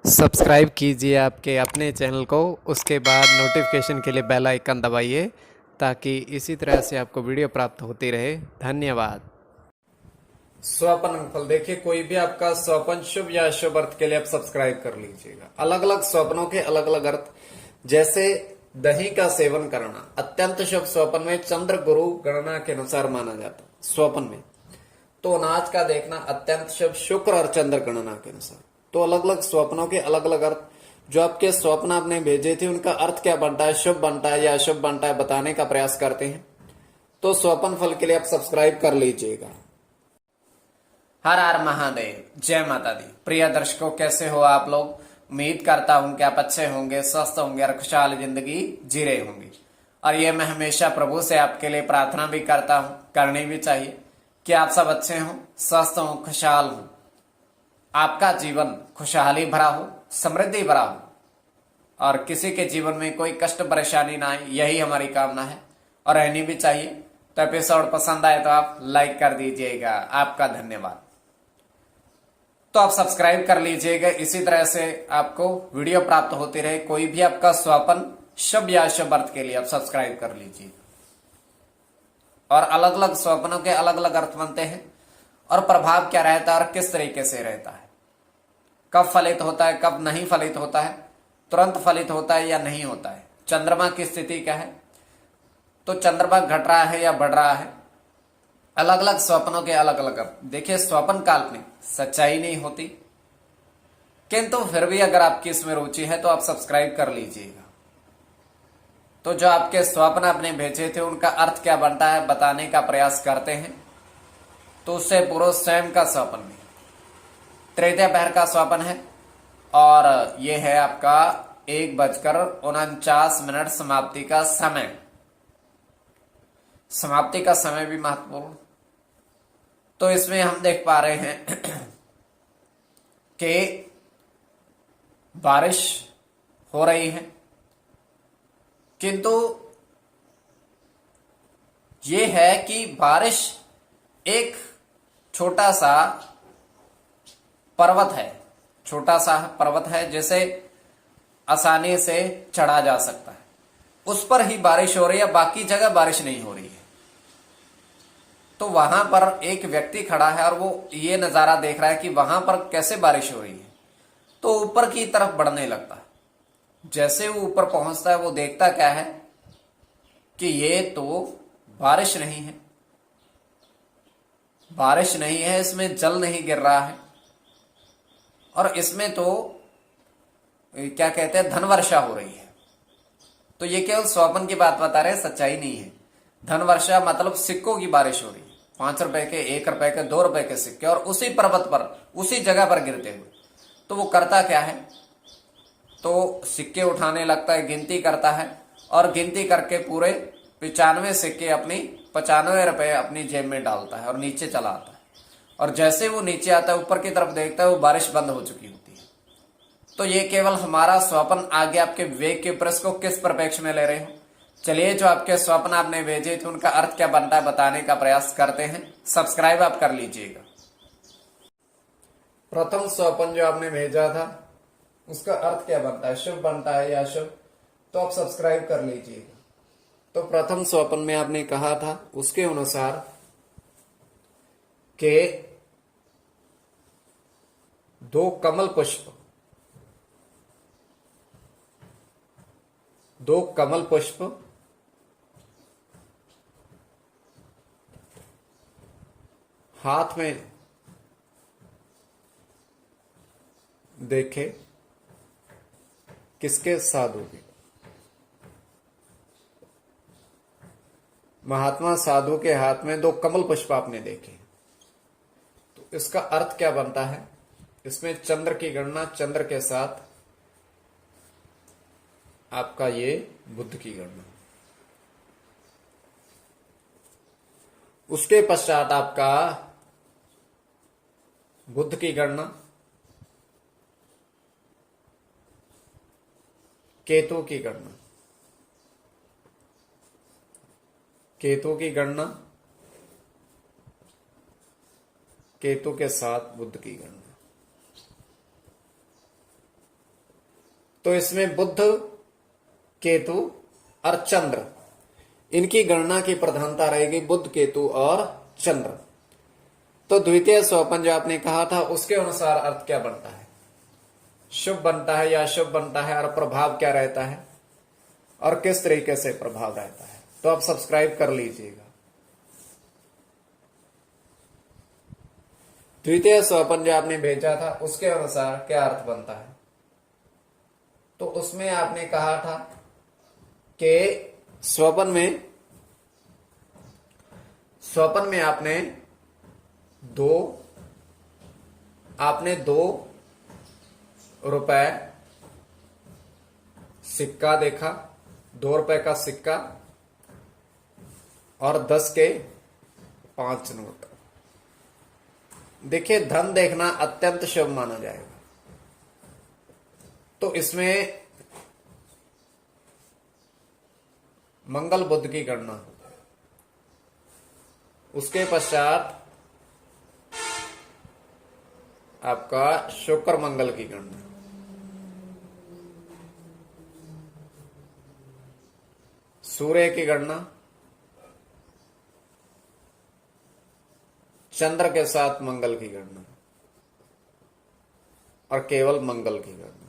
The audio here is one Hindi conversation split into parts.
सब्सक्राइब कीजिए आपके अपने चैनल को, उसके बाद नोटिफिकेशन के लिए बेल आइकन दबाइए ताकि इसी तरह से आपको वीडियो प्राप्त होती रहे। धन्यवाद। स्वप्न फल देखिए, कोई भी आपका स्वप्न शुभ या अशुभ अर्थ के लिए आप सब्सक्राइब कर लीजिएगा। अलग अलग स्वप्नों के अलग अलग अर्थ, जैसे दही का सेवन करना अत्यंत शुभ स्वप्न में चंद्र गुरु गणना के अनुसार माना जाता है। स्वप्न में तो अनाज का देखना अत्यंत शुभ शुक्र और चंद्र गणना के अनुसार। तो अलग अलग स्वप्नों के अलग अलग अर्थ, जो आपके स्वप्न आपने भेजे थे उनका अर्थ क्या बनता है, शुभ बनता है या अशुभ बनता है, बताने का प्रयास करते हैं। तो स्वप्न फल के लिए आप सब्सक्राइब कर लीजिएगा। हर हर महादेव, जय माता दी। प्रिय दर्शकों, कैसे हो आप लोग? उम्मीद करता हूं कि आप अच्छे होंगे, स्वस्थ होंगे और खुशहाल जिंदगी जी रहे होंगे। और ये मैं हमेशा प्रभु से आपके लिए प्रार्थना भी करता हूं, करनी भी चाहिए कि आप सब अच्छे हों, स्वस्थ हों, खुशहाल हों, आपका जीवन खुशहाली भरा हो, समृद्धि भरा हो और किसी के जीवन में कोई कष्ट परेशानी ना आए, यही हमारी कामना है और रहनी भी चाहिए। तो एपिसोड पसंद आए तो आप लाइक कर दीजिएगा, आपका धन्यवाद। तो आप सब्सक्राइब कर लीजिएगा, इसी तरह से आपको वीडियो प्राप्त होती रहे। कोई भी आपका स्वप्न शुभ या अशुभ अर्थ के लिए आप सब्सक्राइब कर लीजिए। और अलग अलग स्वप्नों के अलग अलग अर्थ बनते हैं और प्रभाव क्या रहता है और किस तरीके से रहता है, कब फलित होता है, कब नहीं फलित होता है, तुरंत फलित होता है या नहीं होता है, चंद्रमा की स्थिति क्या है, तो चंद्रमा घट रहा है या बढ़ रहा है। अलग अलग स्वप्नों के अलग अलग अर्थ। देखिए, स्वप्न काल्पनिक, सच्चाई नहीं होती, किंतु फिर भी अगर आपकी इसमें रुचि है तो आप सब्सक्राइब कर लीजिएगा। तो जो आपके स्वप्न आपने भेजे थे उनका अर्थ क्या बनता है बताने का प्रयास करते हैं। तो उससे पूर्व स्वयं का स्वप्न भी तृतीय पहर का स्वप्न है और यह है आपका 1:49 समाप्ति का समय। समाप्ति का समय भी महत्वपूर्ण। तो इसमें हम देख पा रहे हैं कि बारिश हो रही है, किंतु यह है कि बारिश एक छोटा सा पर्वत है, छोटा सा पर्वत है जिसे आसानी से चढ़ा जा सकता है, उस पर ही बारिश हो रही है, बाकी जगह बारिश नहीं हो रही है। तो वहां पर एक व्यक्ति खड़ा है और वो ये नजारा देख रहा है कि वहां पर कैसे बारिश हो रही है। तो ऊपर की तरफ बढ़ने लगता है। जैसे वो ऊपर पहुंचता है, वो देखता क्या है कि ये तो बारिश नहीं है, बारिश नहीं है, इसमें जल नहीं गिर रहा है और इसमें तो क्या कहते हैं, धन वर्षा हो रही है। तो ये केवल स्वप्न की बात बता रहे हैं, सच्चाई नहीं है। धन वर्षा मतलब सिक्कों की बारिश हो रही है, 5 रुपए के, 1 रुपए के, 2 रुपए के सिक्के, और उसी पर्वत पर, उसी जगह पर गिरते हुए। तो वो करता क्या है, तो सिक्के उठाने लगता है, गिनती करता है और गिनती करके पूरे 95 सिक्के, अपनी 95 रुपए अपनी जेब में डालता है और नीचे चला आता है। और जैसे वो नीचे आता है, ऊपर की तरफ देखता है, वो बारिश बंद हो चुकी होती है। तो ये केवल हमारा स्वप्न, आगे आपके विवेक के प्रश्न को किस परिप्रेक्ष्य में ले रहे हो। चलिए, जो आपके स्वप्न आपने भेजे थे उनका अर्थ क्या बनता है बताने का प्रयास करते हैं। सब्सक्राइब आप कर लीजिएगा। प्रथम स्वप्न जो आपने भेजा था उसका अर्थ क्या बनता है, शुभ बनता है या अशुभ, तो आप सब्सक्राइब कर लीजिएगा। तो प्रथम स्वप्न में आपने कहा था उसके अनुसार के 2 कमल पुष्प, 2 कमल पुष्प हाथ में देखे, किसके? साधु के, महात्मा साधु के हाथ में 2 कमल पुष्प आपने देखे। तो इसका अर्थ क्या बनता है, इसमें चंद्र की गणना, चंद्र के साथ आपका ये बुध की गणना, उसके पश्चात आपका बुध की गणना, केतु की गणना, केतु की गणना, केतु के साथ बुध की गणना। तो इसमें बुध, केतु और चंद्र, इनकी गणना की प्रधानता रहेगी, बुध, केतु और चंद्र। तो द्वितीय स्वपन जो आपने कहा था उसके अनुसार अर्थ क्या बनता है, शुभ बनता है या अशुभ बनता है, और प्रभाव क्या रहता है और किस तरीके से प्रभाव रहता है। तो आप सब्सक्राइब कर लीजिएगा। द्वितीय स्वपन जो आपने भेजा था उसके अनुसार क्या अर्थ बनता है, तो उसमें आपने कहा था कि स्वपन में आपने 2 रुपए सिक्का देखा, 2 रुपए का सिक्का और 10 के 5 नोट। देखिए, धन देखना अत्यंत शुभ माना जाएगा, तो इसमें मंगल बुध की गणना, उसके पश्चात आपका शुक्र मंगल की गणना, सूर्य की गणना, चंद्र के साथ मंगल की गणना और केवल मंगल की गणना।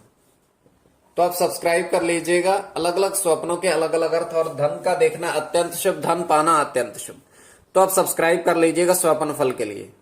तो आप सब्सक्राइब कर लीजिएगा। अलग अलग स्वप्नों के अलग अलग अर्थ, और धन का देखना अत्यंत शुभ, धन पाना अत्यंत शुभ। तो आप सब्सक्राइब कर लीजिएगा स्वप्न फल के लिए।